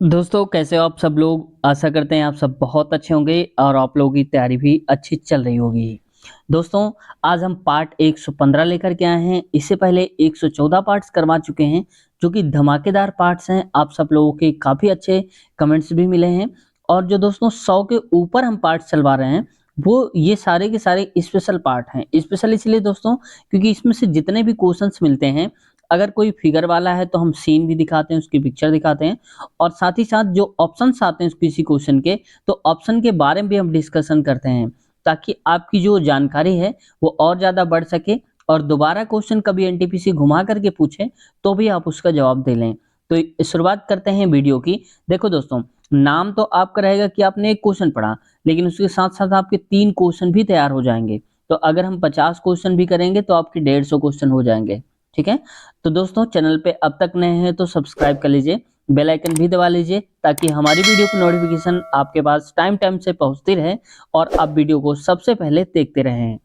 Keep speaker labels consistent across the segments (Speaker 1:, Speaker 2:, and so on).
Speaker 1: दोस्तों कैसे हो आप सब लोग। आशा करते हैं आप सब बहुत अच्छे होंगे और आप लोगों की तैयारी भी अच्छी चल रही होगी। दोस्तों आज हम पार्ट 115 लेकर के आए हैं। इससे पहले 114 पार्ट्स करवा चुके हैं जो कि धमाकेदार पार्ट्स हैं। आप सब लोगों के काफ़ी अच्छे कमेंट्स भी मिले हैं और जो दोस्तों 100 के ऊपर हम पार्ट्स चलवा रहे हैं वो ये सारे के सारे स्पेशल पार्ट हैं। स्पेशल इसलिए दोस्तों क्योंकि इसमें से जितने भी क्वेश्चंस मिलते हैं, अगर कोई फिगर वाला है तो हम सीन भी दिखाते हैं, उसकी पिक्चर दिखाते हैं और साथ ही साथ जो ऑप्शंस आते हैं किसी क्वेश्चन के, तो ऑप्शन के बारे में भी हम डिस्कशन करते हैं ताकि आपकी जो जानकारी है वो और ज़्यादा बढ़ सके और दोबारा क्वेश्चन कभी एनटीपीसी घुमा करके पूछे तो भी आप उसका जवाब दे लें। तो शुरुआत करते हैं वीडियो की। देखो दोस्तों, नाम तो आपका रहेगा कि आपने एक क्वेश्चन पढ़ा, लेकिन उसके साथ साथ आपके 3 क्वेश्चन भी तैयार हो जाएंगे। तो अगर हम 50 क्वेश्चन भी करेंगे तो आपके 150 क्वेश्चन हो जाएंगे। ठीक है, तो दोस्तों चैनल पे अब तक नए हैं तो सब्सक्राइब कर लीजिए, बेल आइकन भी दबा लीजिए ताकि हमारी वीडियो की नोटिफिकेशन आपके पास टाइम टाइम से पहुंचती रहे और आप वीडियो को सबसे पहले देखते रहें।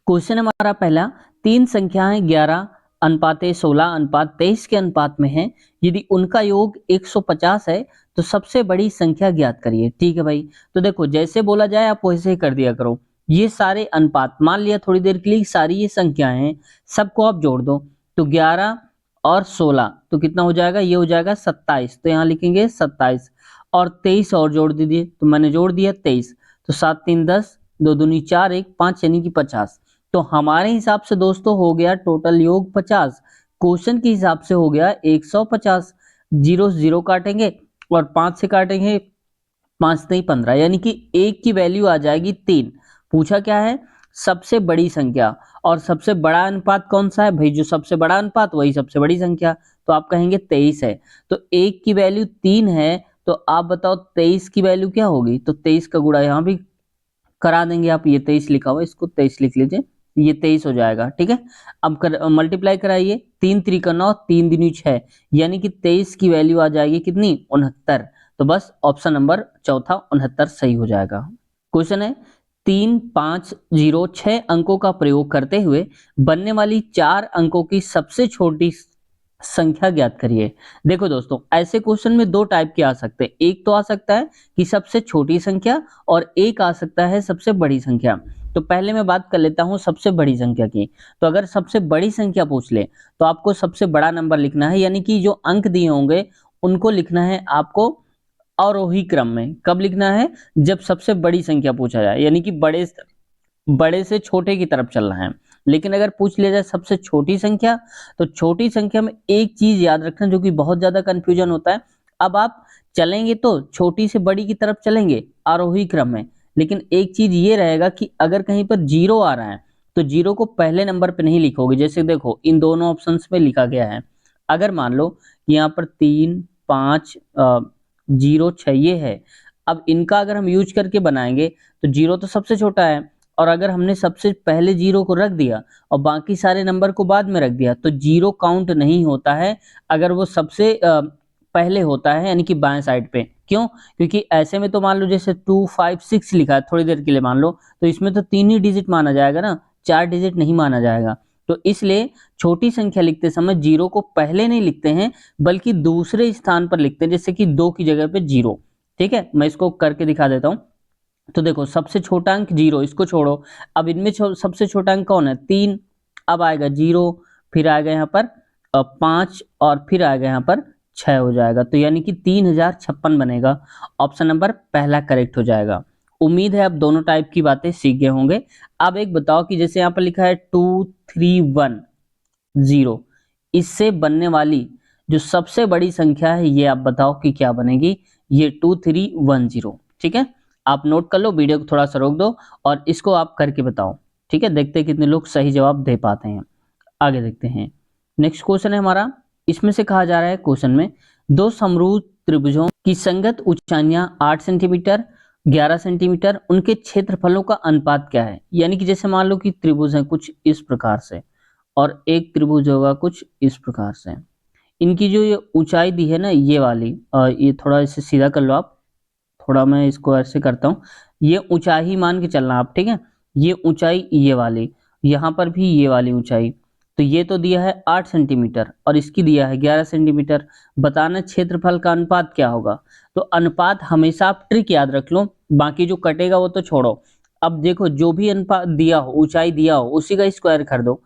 Speaker 1: क्वेश्चन हमारा पहला, 3 संख्याएं 11 अनुपात 16 अनुपात 23 के अनुपात में है। यदि उनका योग 150 है तो सबसे बड़ी संख्या ज्ञात करिए। ठीक है भाई, तो देखो जैसे बोला जाए आप वैसे ही कर दिया करो। ये सारे अनुपात मान लिया थोड़ी देर के लिए, सारी ये संख्याएं हैं, सबको आप जोड़ दो। तो 11 और 16 तो कितना हो जाएगा, ये हो जाएगा 27। तो यहाँ लिखेंगे 27 और 23 और जोड़ दीजिए। तो मैंने जोड़ दिया 23, तो 7 3 10, 2 दूनी 4 1 5 यानी कि 50। तो हमारे हिसाब से दोस्तों हो गया टोटल योग 50। क्वेश्चन के हिसाब से हो गया 150। जीरो जीरो काटेंगे और 5 से काटेंगे, 5 नहीं 15 यानी कि एक की वैल्यू आ जाएगी 3। पूछा क्या है, सबसे बड़ी संख्या। और सबसे बड़ा अनुपात कौन सा है भाई, जो सबसे बड़ा अनुपात वही सबसे बड़ी संख्या। तो आप कहेंगे 23 है, तो एक की वैल्यू 3 है, तो आप बताओ 23 की वैल्यू क्या होगी। तो 23 का गुणा यहाँ भी करा देंगे आप, ये 23 लिखा हुआ है इसको 23 लिख लीजिए, ये 23 हो जाएगा। ठीक है, अब मल्टीप्लाई कराइए, 3 त्रिक 9, 3 दूनी 6 यानी कि 23 की वैल्यू आ जाएगी कितनी, 69। तो बस ऑप्शन नंबर चौथा 69 सही हो जाएगा। क्वेश्चन है, 3 5 0 6 अंकों का प्रयोग करते हुए बनने वाली 4 अंकों की सबसे छोटी संख्या ज्ञात करिए। देखो दोस्तों, ऐसे क्वेश्चन में दो टाइप के आ सकते हैं। एक तो आ सकता है कि सबसे छोटी संख्या और एक आ सकता है सबसे बड़ी संख्या। तो पहले मैं बात कर लेता हूं सबसे बड़ी संख्या की। तो अगर सबसे बड़ी संख्या पूछ ले तो आपको सबसे बड़ा नंबर लिखना है, यानी कि जो अंक दिए होंगे उनको लिखना है आपको अवरोही क्रम में। कब लिखना है, जब सबसे बड़ी संख्या पूछा जाए, यानी कि बड़े से छोटे की तरफ चलना है। लेकिन अगर पूछ लिया जाए सबसे छोटी संख्या, तो छोटी संख्या में एक चीज याद रखना जो कि बहुत ज्यादा कंफ्यूजन होता है। अब आप चलेंगे तो छोटी से बड़ी की तरफ चलेंगे आरोही क्रम में, लेकिन एक चीज ये रहेगा कि अगर कहीं पर जीरो आ रहा है तो जीरो को पहले नंबर पे नहीं लिखोगे। जैसे देखो इन दोनों ऑप्शंस में लिखा गया है, अगर मान लो कि यहाँ पर 3 5 0 6 ये है। अब इनका अगर हम यूज करके बनाएंगे तो जीरो तो सबसे छोटा है, और अगर हमने सबसे पहले जीरो को रख दिया और बाकी सारे नंबर को बाद में रख दिया तो जीरो काउंट नहीं होता है अगर वो सबसे पहले होता है, यानी कि बाएं साइड पे। क्यों, क्योंकि ऐसे में तो मान लो जैसे 2 5 6 लिखा है, थोड़ी देर के लिए मान लो, तो इसमें तो 3 ही डिजिट माना जाएगा ना, 4 डिजिट नहीं माना जाएगा। तो इसलिए छोटी संख्या लिखते समय जीरो को पहले नहीं लिखते हैं बल्कि दूसरे स्थान पर लिखते हैं, जैसे कि 2 की जगह पे जीरो। ठीक है, मैं इसको करके दिखा देता हूँ। तो देखो सबसे छोटा अंक जीरो, इसको छोड़ो। अब इनमें सबसे छोटा अंक कौन है, 3। अब आएगा जीरो, फिर आएगा यहाँ पर 5 और फिर आएगा यहाँ पर 6 हो जाएगा। तो यानी कि 3056 बनेगा। ऑप्शन नंबर पहला करेक्ट हो जाएगा। उम्मीद है आप दोनों टाइप की बातें सीख गए होंगे। अब एक बताओ कि जैसे यहाँ पर लिखा है 2310, इससे बनने वाली जो सबसे बड़ी संख्या है ये आप बताओ कि क्या बनेगी। ये 2310। ठीक है, आप नोट कर लो, वीडियो को थोड़ा सा रोक दो और इसको आप करके बताओ। ठीक है, देखते हैं कितने लोग सही जवाब दे पाते हैं। आगे देखते हैं, नेक्स्ट क्वेश्चन है हमारा। इसमें से कहा जा रहा है क्वेश्चन में, दो समरूप त्रिभुजों की संगत ऊंचाइयां 8 सेंटीमीटर 11 सेंटीमीटर, उनके क्षेत्रफलों का अनुपात क्या है। यानी कि जैसे मान लो कि त्रिभुज है कुछ इस प्रकार से और एक त्रिभुज होगा कुछ इस प्रकार से। इनकी जो ये ऊंचाई दी है ना ये वाली, ये थोड़ा इसे सीधा कर लो आप, थोड़ा मैं इसको ऐसे करता हूँ। ये ऊंचाई मान के चलना आप, ठीक है। ये ऊंचाई ये वाली, यहाँ पर भी ये वाली ऊंचाई, तो ये तो दिया है 8 सेंटीमीटर और इसकी दिया है 11 सेंटीमीटर। बताना क्षेत्रफल का अनुपात क्या होगा। तो अनुपात हमेशा आप ट्रिक याद रख लो, बाकी जो कटेगा वो तो छोड़ो। अब देखो जो भी अनुपात दिया हो, ऊंचाई दिया हो, उसी का स्क्वायर कर दो।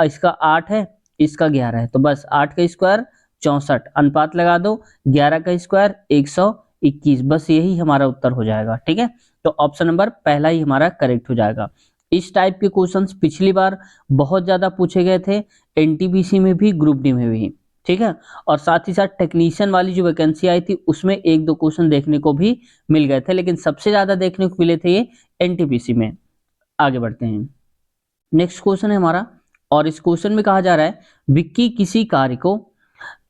Speaker 1: इसका 8 है, इसका 11 है, तो बस 8 का स्क्वायर 64, अनुपात लगा दो, 11 का स्क्वायर 121, बस यही हमारा उत्तर हो जाएगा। ठीक है, तो ऑप्शन नंबर पहला ही हमारा करेक्ट हो जाएगा। इस टाइप के क्वेश्चंस पिछली बार बहुत ज्यादा पूछे गए थे, एनटीपीसी में भी, ग्रुप डी में भी। ठीक है, और साथ ही साथ टेक्नीशियन वाली जो वैकेंसी आई थी उसमें एक दो क्वेश्चन देखने को भी मिल गए थे, लेकिन सबसे ज्यादा देखने को मिले थे ये एनटीपीसी में। आगे बढ़ते हैं, नेक्स्ट क्वेश्चन है हमारा, और इस क्वेश्चन में कहा जा रहा है विक्की किसी कार्य को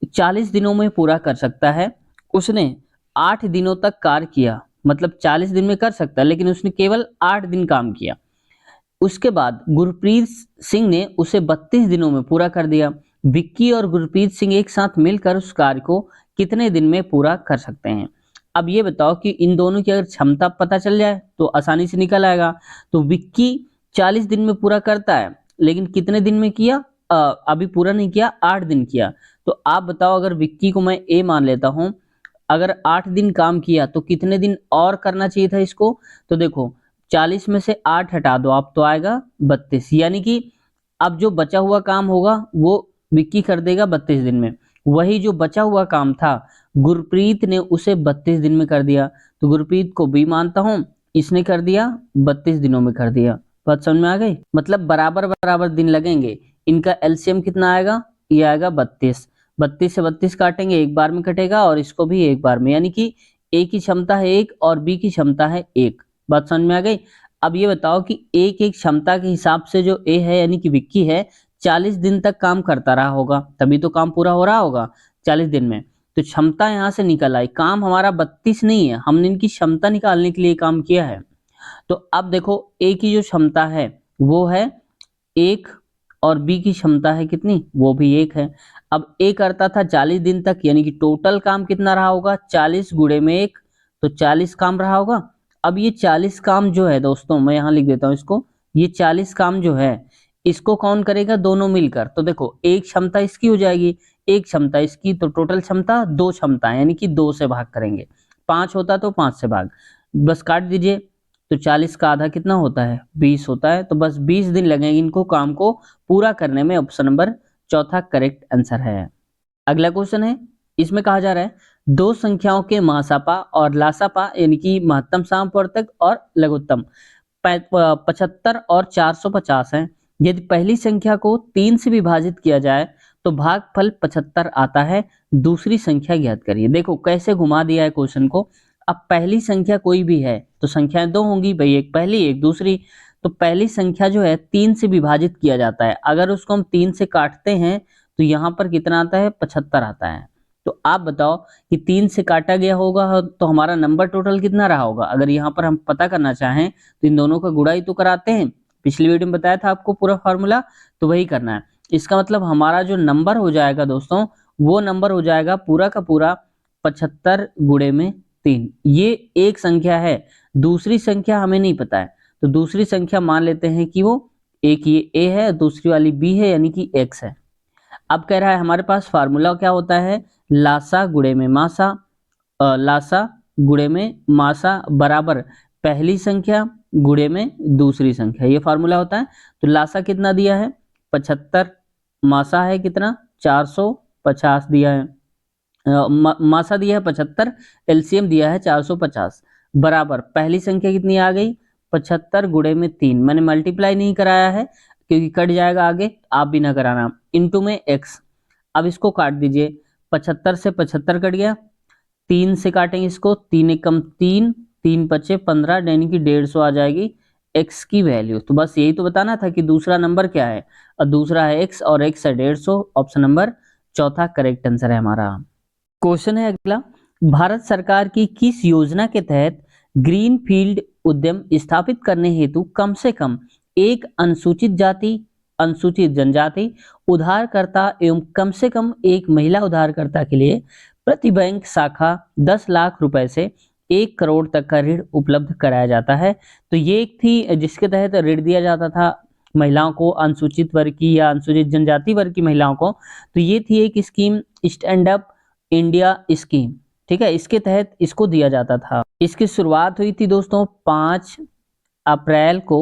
Speaker 1: 40 दिनों में पूरा कर सकता है। उसने 8 दिनों तक कार्य किया, मतलब 40 दिन में कर सकता है, लेकिन उसने केवल 8 दिन काम किया। उसके बाद गुरप्रीत सिंह ने उसे 32 दिनों में पूरा कर दिया। विक्की और गुरप्रीत सिंह एक साथ मिलकर उस कार्य को कितने दिन में पूरा कर सकते हैं। अब ये बताओ कि इन दोनों की अगर क्षमता पता चल जाए तो आसानी से निकल आएगा। तो विक्की 40 दिन में पूरा करता है, लेकिन कितने दिन में किया, अभी पूरा नहीं किया, 8 दिन किया। तो आप बताओ, अगर विक्की को मैं ए मान लेता हूं, अगर 8 दिन काम किया तो कितने दिन और करना चाहिए था इसको। तो देखो 40 में से 8 हटा दो आप, तो आएगा 32, यानी कि अब जो बचा हुआ काम होगा वो विक्की कर देगा 32 दिन में। वही जो बचा हुआ काम था गुरप्रीत ने उसे 32 दिन में कर दिया, तो गुरप्रीत को भी मानता हूं, इसने कर दिया 32 दिनों में कर दिया। बात समझ में आ गई, मतलब बराबर बराबर दिन लगेंगे। इनका एलसीएम कितना आएगा, ये आएगा 32। 32 से 32 काटेंगे, एक बार में कटेगा, और इसको भी एक बार में, यानी कि ए की क्षमता है 1 और बी की क्षमता है 1। बात समझ में आ गई। अब ये बताओ कि ए की क्षमता के हिसाब से जो ए है यानी कि विक्की है 40 दिन तक काम करता रहा होगा, तभी तो काम पूरा हो रहा होगा 40 दिन में। तो क्षमता यहां से निकल आई, काम हमारा 32 नहीं है, हमने इनकी क्षमता निकालने के लिए काम किया है। तो अब देखो ए की जो क्षमता है वो है 1 और बी की क्षमता है कितनी, वो भी 1 है। अब ए करता था 40 दिन तक, यानी कि टोटल काम कितना रहा होगा, 40 गुणे में 1, तो 40 काम रहा होगा। अब ये 40 काम जो है दोस्तों, मैं यहाँ लिख देता हूँ इसको, ये 40 काम जो है इसको कौन करेगा, दोनों मिलकर। तो देखो एक क्षमता इसकी हो जाएगी, एक क्षमता इसकी, तो टोटल क्षमता 2 क्षमता है, यानी कि 2 से भाग करेंगे। 5 होता तो 5 से भाग, बस काट दीजिए। तो 40 का आधा कितना होता है, 20 होता है। तो बस 20 दिन लगेंगे इनको काम को पूरा करने में। ऑप्शन नंबर चौथा करेक्ट आंसर है। अगला क्वेश्चन है, इसमें कहा जा रहा है दो संख्याओं के महासापा और लासापा, यानी कि महत्तम सामवर्तक और लघुत्तम 75 और 450 है। यदि पहली संख्या को 3 से विभाजित किया जाए तो भागफल 75 आता है, दूसरी संख्या ज्ञात करिए। देखो कैसे घुमा दिया है क्वेश्चन को। अब पहली संख्या कोई भी है तो संख्याएं दो होंगी भाई, एक पहली एक दूसरी। तो पहली संख्या जो है 3 से विभाजित किया जाता है, अगर उसको हम 3 से काटते हैं तो यहाँ पर कितना आता है, 75 आता है। तो आप बताओ कि 3 से काटा गया होगा तो हमारा नंबर टोटल कितना रहा होगा। अगर यहाँ पर हम पता करना चाहें तो इन दोनों का गुणा ही तो कराते हैं, पिछली वीडियो में बताया था आपको पूरा फार्मूला, तो वही करना है। इसका मतलब हमारा जो नंबर हो जाएगा दोस्तों, वो नंबर हो जाएगा पूरा का पूरा 75 गुणे में 3। ये एक संख्या है, दूसरी संख्या हमें नहीं पता है, तो दूसरी संख्या मान लेते हैं कि वो एक ये ए है, दूसरी वाली बी है, यानी कि एक्स है। अब कह रहा है हमारे पास फार्मूला क्या होता है, लासा गुणे में मासा, लासा गुणे में मासा बराबर पहली संख्या गुणे में दूसरी संख्या, ये फार्मूला होता है। तो लासा कितना दिया है 75, मासा है कितना 450 दिया है, मासा दिया है 75, एलसीएम दिया है 450, बराबर पहली संख्या कितनी आ गई 75 गुणे में 3, मैंने मल्टीप्लाई नहीं कराया है क्योंकि कट जाएगा आगे, आप भी ना कराना, इनटू में x। अब इसको काट दीजिए, 75 से 75 कट गया, 3 से काटेंगे इसको, 3 एकम 3, 3 पचे 15, यानी कि 150 आ जाएगी x की वैल्यू। तो बस यही तो बताना था कि दूसरा नंबर क्या है, और दूसरा है x और x है 150। ऑप्शन नंबर चौथा करेक्ट आंसर है हमारा। क्वेश्चन है अगला, भारत सरकार की किस योजना के तहत ग्रीन फील्ड उद्यम स्थापित करने हेतु कम से कम एक अनुसूचित जाति, अनुसूचित जनजाति उधारकर्ता एवं कम से कम एक महिला उधारकर्ता के लिए प्रति बैंक शाखा 10 लाख रुपए से 1 करोड़ तक का ऋण उपलब्ध कराया जाता है। तो ये एक थी जिसके तहत ऋण दिया जाता था महिलाओं को, अनुसूचित वर्ग की या अनुसूचित जनजाति वर्ग की महिलाओं को, तो ये थी एक scheme, stand up India scheme. ठीक है, इसके तहत इसको दिया जाता था। इसकी शुरुआत हुई थी दोस्तों 5 अप्रैल को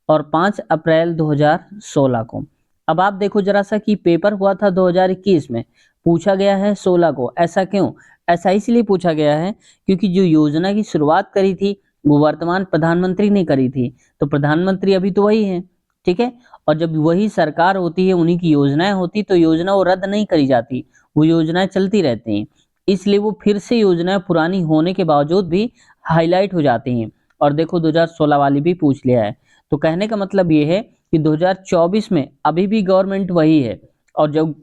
Speaker 1: और 5 अप्रैल 2016 को। अब आप देखो जरा सा कि पेपर हुआ था 2021 में, पूछा गया है 16 को। ऐसा क्यों? ऐसा इसलिए पूछा गया है क्योंकि जो योजना की शुरुआत करी थी वो वर्तमान प्रधानमंत्री ने करी थी, तो प्रधानमंत्री अभी तो वही है। ठीक है, और जब वही सरकार होती है, उन्हीं की योजनाएं होती, तो योजना वो रद्द नहीं करी जाती, वो योजनाएं चलती रहती हैं। इसलिए वो फिर से योजनाएं पुरानी होने के बावजूद भी हाईलाइट हो जाती हैं। और देखो 2016 वाली भी पूछ लिया है, तो कहने का मतलब ये है कि 2024 में अभी भी गवर्नमेंट वही है, और जब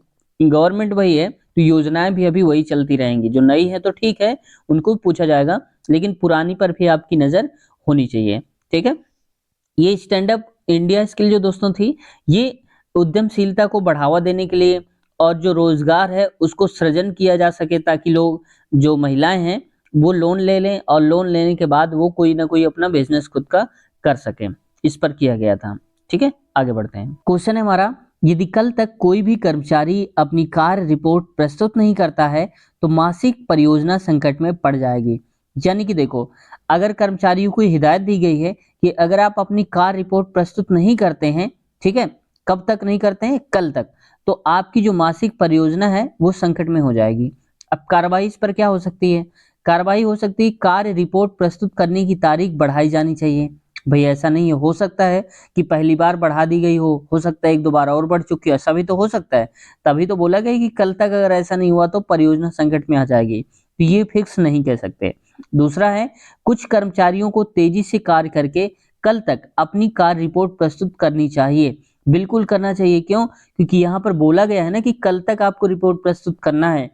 Speaker 1: गवर्नमेंट वही है तो योजनाएं भी अभी वही चलती रहेंगी। जो नई है तो ठीक है, उनको भी पूछा जाएगा, लेकिन पुरानी पर भी आपकी नजर होनी चाहिए। ठीक है, ये स्टैंड अप इंडिया स्किल जो दोस्तों थी, ये उद्यमशीलता को बढ़ावा देने के लिए और जो रोजगार है उसको सृजन किया जा सके, ताकि लोग, जो महिलाएं हैं, वो लोन ले लें और लोन लेने के बाद वो कोई ना कोई अपना बिजनेस खुद का कर सके। इस पर किया गया था। ठीक है, आगे बढ़ते हैं। क्वेश्चन है हमारा, यदि कल तक कोई भी कर्मचारी अपनी कार्य रिपोर्ट प्रस्तुत नहीं करता है तो मासिक परियोजना संकट में पड़ जाएगी। यानी कि देखो, अगर कर्मचारियों को हिदायत दी गई है कि अगर आप अपनी कार्य रिपोर्ट प्रस्तुत नहीं करते हैं, ठीक है, कब तक नहीं करते हैं? कल तक, तो आपकी जो मासिक परियोजना है वो संकट में हो जाएगी। अब कार्रवाई इस पर क्या हो सकती है? कार्रवाई हो सकती है कार्य रिपोर्ट प्रस्तुत करने की तारीख बढ़ाई जानी चाहिए। भाई ऐसा नहीं है, हो सकता है कि पहली बार बढ़ा दी गई हो सकता है एक दो बार और बढ़ चुकी है, ऐसा भी तो हो सकता है। तभी तो बोला गया कि कल तक अगर ऐसा नहीं हुआ तो परियोजना संकट में आ जाएगी, तो ये फिक्स नहीं कह सकते। दूसरा है, कुछ कर्मचारियों को तेजी से कार्य करके कल तक अपनी कार्य रिपोर्ट प्रस्तुत करनी चाहिए। बिल्कुल करना चाहिए। क्यों? क्योंकि यहाँ पर बोला गया है ना कि कल तक आपको रिपोर्ट प्रस्तुत करना है,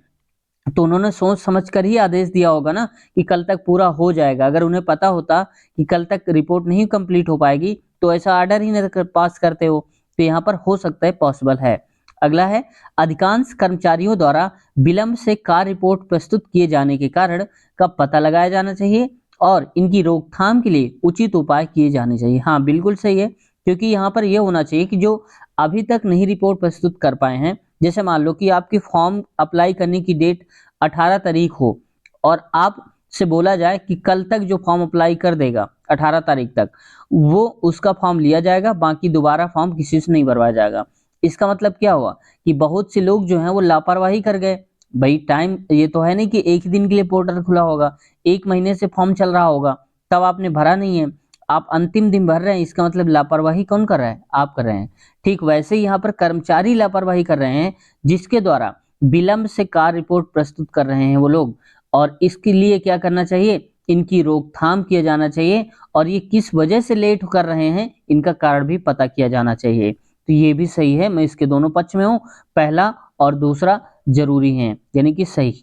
Speaker 1: तो उन्होंने सोच समझ कर ही आदेश दिया होगा ना कि कल तक पूरा हो जाएगा। अगर उन्हें पता होता कि कल तक रिपोर्ट नहीं कंप्लीट हो पाएगी तो ऐसा ऑर्डर ही नहीं पास करते हो। तो यहाँ पर हो सकता है पॉसिबल है। अगला है, अधिकांश कर्मचारियों द्वारा विलंब से कार्य रिपोर्ट प्रस्तुत किए जाने के कारण का पता लगाया जाना चाहिए और इनकी रोकथाम के लिए उचित उपाय किए जाने चाहिए। हाँ बिल्कुल सही है, क्योंकि यहाँ पर यह होना चाहिए कि जो अभी तक नहीं रिपोर्ट प्रस्तुत कर पाए हैं, जैसे मान लो कि आपकी फॉर्म अप्लाई करने की डेट 18 तारीख हो और आप से बोला जाए कि कल तक जो फॉर्म अप्लाई कर देगा 18 तारीख तक, वो उसका फॉर्म लिया जाएगा, बाकी दोबारा फॉर्म किसी से नहीं भरवाया जाएगा। इसका मतलब क्या हुआ कि बहुत से लोग जो हैं वो लापरवाही कर गए। भाई टाइम ये तो है नहीं कि एक ही दिन के लिए पोर्टल खुला होगा, एक महीने से फॉर्म चल रहा होगा, तब आपने भरा नहीं है, आप अंतिम दिन भर रहे हैं, इसका मतलब लापरवाही कौन कर रहा है? आप कर रहे हैं। ठीक वैसे ही यहाँ पर कर्मचारी लापरवाही कर रहे हैं, जिसके द्वारा विलंब से कार्य रिपोर्ट प्रस्तुत कर रहे हैं वो लोग, और इसके लिए क्या करना चाहिए? इनकी रोकथाम किया जाना चाहिए, और ये किस वजह से लेट कर रहे हैं इनका कारण भी पता किया जाना चाहिए। तो ये भी सही है, मैं इसके दोनों पक्ष में हूँ, पहला और दूसरा जरूरी है, यानी कि सही।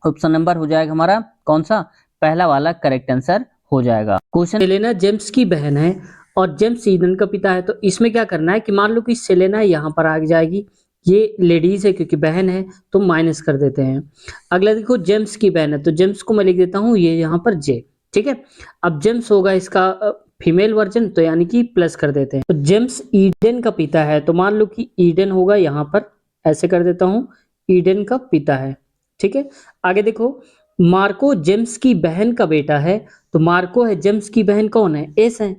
Speaker 1: ऑप्शन नंबर हो जाएगा हमारा कौन सा? पहला वाला करेक्ट आंसर हो जाएगा। क्वेश्चन, सेलेना जेम्स की बहन है और जेम्स ईडन का पिता है, तो इसमें क्या करना है कि मान लो कि सेलेना यहाँ पर आ जाएगी, ये लेडीज है क्योंकि बहन है तो माइनस कर देते हैं। अगला देखो, जेम्स की बहन है तो जेम्स को मैं लिख देता हूँ ये यहाँ पर जे। ठीक है, अब जेम्स होगा इसका फीमेल वर्जन, तो यानी कि प्लस कर देते हैं। तो जेम्स ईडन का पिता है तो मान लो कि ईडन होगा यहाँ पर, ऐसे कर देता हूँ, ईडन का पिता है। ठीक है, आगे देखो, मार्को जेम्स की बहन का बेटा है, तो मार्को है, जेम्स की बहन कौन है? एस है,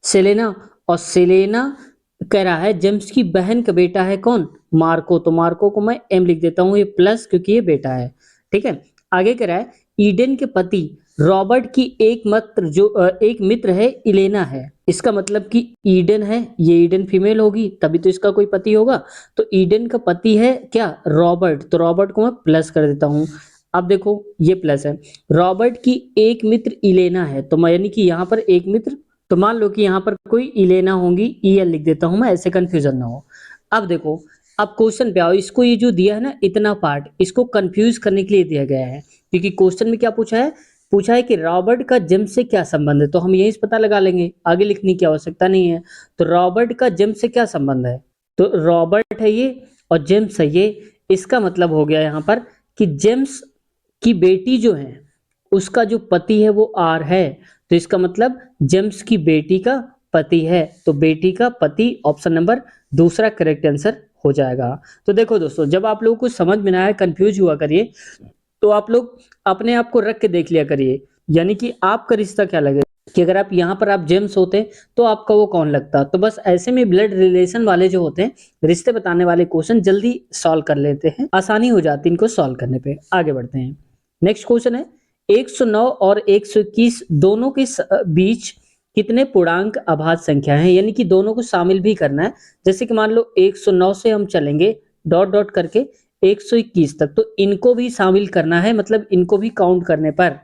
Speaker 1: सेलेना, और सेलेना कह रहा है जेम्स की बहन का बेटा है कौन? मार्को, तो मार्को को मैं एम लिख देता हूँ, ये प्लस क्योंकि ये बेटा है। ठीक है, आगे कह रहा है ईडन के पति रॉबर्ट की एक मित्र है इलेना है। इसका मतलब कि ईडन है, ये ईडन फीमेल होगी तभी तो इसका कोई पति होगा, तो ईडन का पति है क्या? रॉबर्ट, तो रॉबर्ट को मैं प्लस कर देता हूँ। अब देखो ये प्लस है, रॉबर्ट की एक मित्र इलेना है, तो मैं यानी कि यहाँ पर एक मित्र, तो मान लो कि यहाँ पर कोई इलेना होंगी, ईएल लिख देता हूं मैं, ऐसे कंफ्यूजन ना हो। अब देखो, अब क्वेश्चन पे आओ, इसको ये जो दिया है ना इतना पार्ट, इसको कंफ्यूज करने के लिए दिया गया है, क्योंकि क्वेश्चन में क्या पूछा है? पूछा है कि रॉबर्ट का जेम्स से क्या संबंध है, तो हम यही पता लगा लेंगे, आगे लिखने की आवश्यकता नहीं है। तो रॉबर्ट का जेम्स से क्या संबंध है? तो रॉबर्ट है ये और जेम्स है ये, इसका मतलब हो गया यहाँ पर कि जेम्स की बेटी जो है उसका जो पति है वो आर है, तो इसका मतलब जेम्स की बेटी का पति है, तो बेटी का पति ऑप्शन नंबर दूसरा करेक्ट आंसर हो जाएगा। तो देखो दोस्तों, जब आप लोगों को समझ में ना आए, कंफ्यूज हुआ करिए, तो आप लोग अपने आप को रख के देख लिया करिए, यानी कि आपका रिश्ता क्या लगे, कि अगर आप यहाँ पर आप जेम्स होते तो आपका वो कौन लगता। तो बस ऐसे में ब्लड रिलेशन वाले जो होते हैं, रिश्ते बताने वाले क्वेश्चन जल्दी सॉल्व कर लेते हैं, आसानी हो जाती है इनको सॉल्व करने पे। आगे बढ़ते हैं। नेक्स्ट क्वेश्चन है 109 और 121 दोनों के बीच कितने पूर्णांक अभाज्य संख्या है, यानी कि दोनों को शामिल भी करना है। जैसे कि मान लो 109 से हम चलेंगे डॉट डॉट करके 121 तक, तो इनको भी शामिल करना है, मतलब इनको भी काउंट करने पर।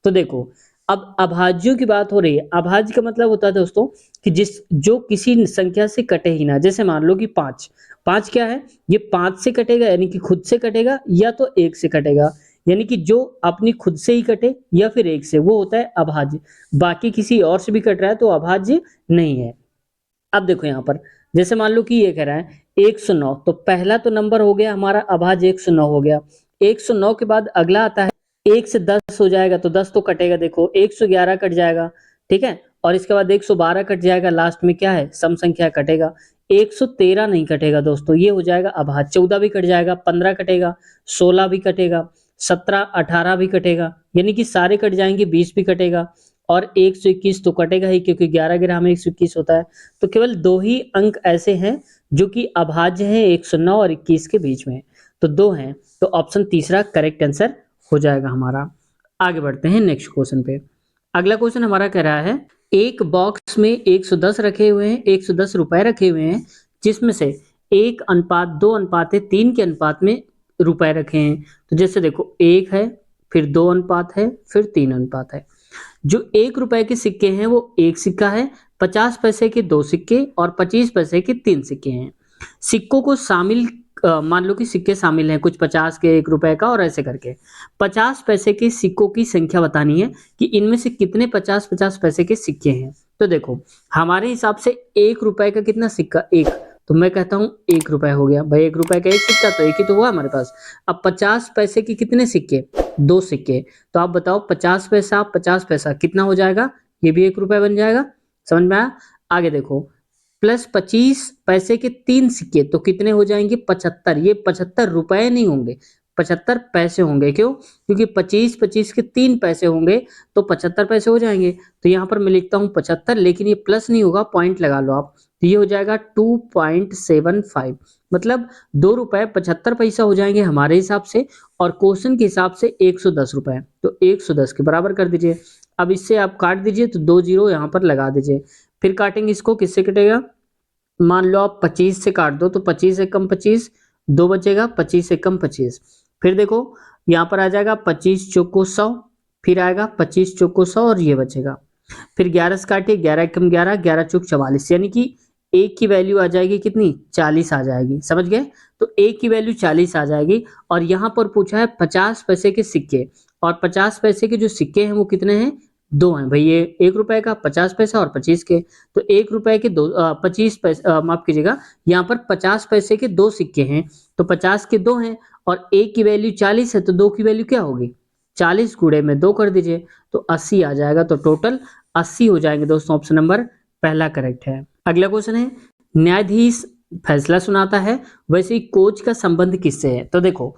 Speaker 1: तो देखो, अब अभाज्यों की बात हो रही है। अभाज्य का मतलब होता है दोस्तों कि जो किसी संख्या से कटे ही ना। जैसे मान लो कि 5, 5 क्या है, ये 5 से कटेगा यानी कि खुद से कटेगा, या तो 1 से कटेगा, यानी कि जो अपनी खुद से ही कटे या फिर 1 से, वो होता है अभाज्य। बाकी किसी और से भी कट रहा है तो अभाज्य नहीं है। अब देखो यहाँ पर, जैसे मान लो कि ये कह रहा है 109, तो पहला तो नंबर हो गया हमारा अभाज्य 109 हो गया। 109 के बाद अगला आता है 1 से 10 हो जाएगा, तो 10 तो कटेगा, देखो 111 कट जाएगा, ठीक है। और इसके बाद 112 कट जाएगा, लास्ट में क्या है, सम संख्या कटेगा। 113 नहीं कटेगा दोस्तों, ये हो जाएगा अभाज्य। 14 भी कट जाएगा, 15 कटेगा, 16 भी कटेगा, 17 18 भी कटेगा, यानी कि सारे कट जाएंगे, 20 भी कटेगा, और 121 तो कटेगा ही, क्योंकि 11 ग्राम में 121 होता है। तो केवल 2 ही अंक ऐसे हैं जो कि अभाज्य हैं 109 और 21 के बीच में, तो 2 हैं। तो ऑप्शन तीसरा करेक्ट आंसर हो जाएगा हमारा। आगे बढ़ते हैं नेक्स्ट क्वेश्चन पे। अगला क्वेश्चन हमारा कह रहा है, एक बॉक्स में 110 रखे हुए हैं, 110 रुपए रखे हुए हैं, जिसमें से 1:2:3 के अनुपात में रुपए रखे हैं। तो जैसे देखो, 1 है, फिर 2 अनुपात है, फिर 3 अनुपात है। जो 1 रुपए के सिक्के हैं वो 1 सिक्का है, 50 पैसे के 2 सिक्के और 25 पैसे के 3 सिक्के हैं। सिक्कों को शामिल, मान लो कि सिक्के शामिल हैं कुछ 50 के, 1 रुपए का, और ऐसे करके 50 पैसे के सिक्कों की संख्या बतानी है कि इनमें से कितने 50-50 पैसे के सिक्के हैं। तो देखो, हमारे हिसाब से 1 रुपए का कितना सिक्का, 1, तो मैं कहता हूं 1 रुपए हो गया भाई। 1 रुपए का 1 सिक्का, तो 1 ही तो हुआ हमारे पास। अब 50 पैसे के कितने सिक्के, 2 सिक्के, तो आप बताओ 50 पैसा 50 पैसा कितना हो जाएगा, ये भी 1 रुपए बन जाएगा। समझ में आया? आगे देखो, प्लस 25 पैसे के 3 सिक्के, तो कितने हो जाएंगे, 75। ये 75 रुपए नहीं होंगे, 75 पैसे होंगे। क्यों? क्योंकि 25 के 3 पैसे होंगे, तो 75 पैसे हो जाएंगे। तो यहाँ पर मैं लिखता हूँ 75, लेकिन ये प्लस नहीं होगा, पॉइंट लगा लो आप, तो ये हो जाएगा 2.75, मतलब 2 रुपए 75 पैसा हो जाएंगे हमारे हिसाब से, और क्वेश्चन के हिसाब से 110 रुपए, तो 110 के बराबर कर दीजिए। अब इससे आप काट दीजिए, तो 2 जीरो यहाँ पर लगा दीजिए। फिर काटेंगे इसको, किससे कटेगा, मान लो आप 25 से काट दो, तो 25 से कम 25, 2 बचेगा, 25 से कम 25। फिर देखो, यहाँ पर आ जाएगा 25 चौको 100, फिर आएगा 25 चौको 100, और ये बचेगा। फिर 11 से काटिए, 11 कम 11, 11 चौक 44, यानी कि एक की वैल्यू आ जाएगी कितनी, 40 आ जाएगी। समझ गए? तो एक की वैल्यू 40 आ जाएगी। और यहाँ पर पूछा है 50 पैसे के सिक्के, और 50 पैसे के जो सिक्के हैं वो कितने हैं, 2 हैं भाई। ये 1 रुपए का 50 पैसा और 25 के, तो 1 रुपए के 2 25 पैसे, माफ कीजिएगा, यहाँ पर 50 पैसे के 2 सिक्के हैं, तो 50 के 2 हैं, और एक की वैल्यू 40 है, तो 2 की वैल्यू क्या होगी, 40 गुणे में 2 कर दीजिए, तो 80 आ जाएगा। तो टोटल 80 हो जाएंगे दोस्तों, ऑप्शन नंबर पहला करेक्ट है। अगला क्वेश्चन है, न्यायाधीश फैसला सुनाता है, वैसे ही कोच का संबंध किससे है। तो देखो,